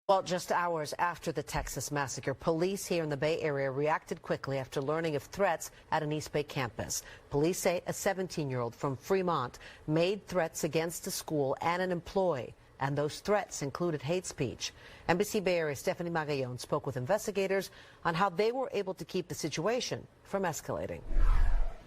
Well, just hours after the Texas massacre, police here in the Bay Area reacted quickly after learning of threats at an East Bay campus. Police say a 17-year-old from Fremont made threats against a school and an employee, and those threats included hate speech. NBC Bay Area Stephanie Magallon spoke with investigators on how they were able to keep the situation from escalating.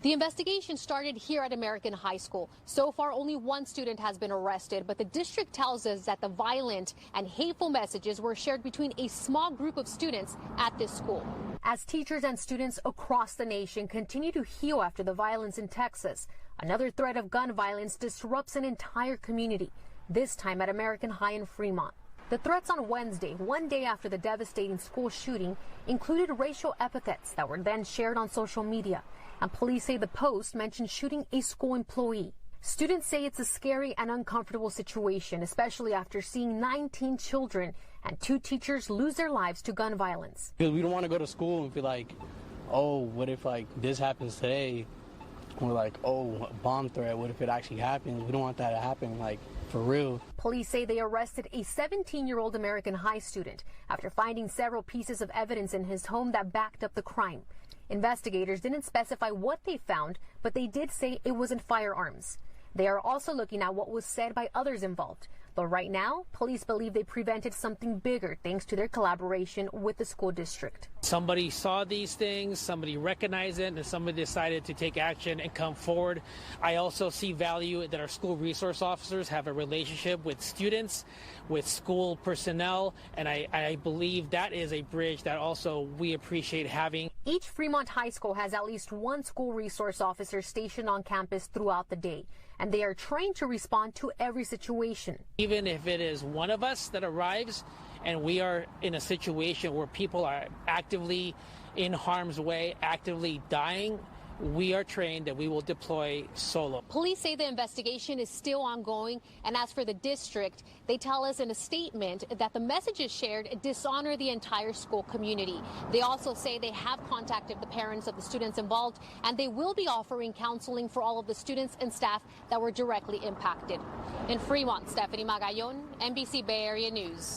The investigation started here at American High School. So far, only one student has been arrested, but the district tells us that the violent and hateful messages were shared between a small group of students at this school. As teachers and students across the nation continue to heal after the violence in Texas, another threat of gun violence disrupts an entire community, this time at American High in Fremont. The threats on Wednesday, one day after the devastating school shooting, included racial epithets that were then shared on social media. And police say the post mentioned shooting a school employee. Students say it's a scary and uncomfortable situation, especially after seeing 19 children and 2 teachers lose their lives to gun violence. Because we don't want to go to school and feel like, oh, what if this happens today? Or oh, a bomb threat, what if it actually happens? We don't want that to happen, for real. Police say they arrested a 17-year-old American High student after finding several pieces of evidence in his home that backed up the crime. Investigators didn't specify what they found, but they did say it wasn't firearms. They are also looking at what was said by others involved. Though right now, police believe they prevented something bigger thanks to their collaboration with the school district. Somebody saw these things, somebody recognized it, and somebody decided to take action and come forward. I also see value that our school resource officers have a relationship with students, with school personnel, and I believe that is a bridge that also we appreciate having. Each Fremont High School has at least one school resource officer stationed on campus throughout the day, and they are trained to respond to every situation. Even if it is one of us that arrives and we are in a situation where people are actively in harm's way, actively dying, we are trained that we will deploy solo. Police say the investigation is still ongoing, and as for the district, they tell us in a statement that the messages shared dishonor the entire school community. They also say they have contacted the parents of the students involved, and they will be offering counseling for all of the students and staff that were directly impacted. In Fremont, Stephanie Magallon, NBC Bay Area News.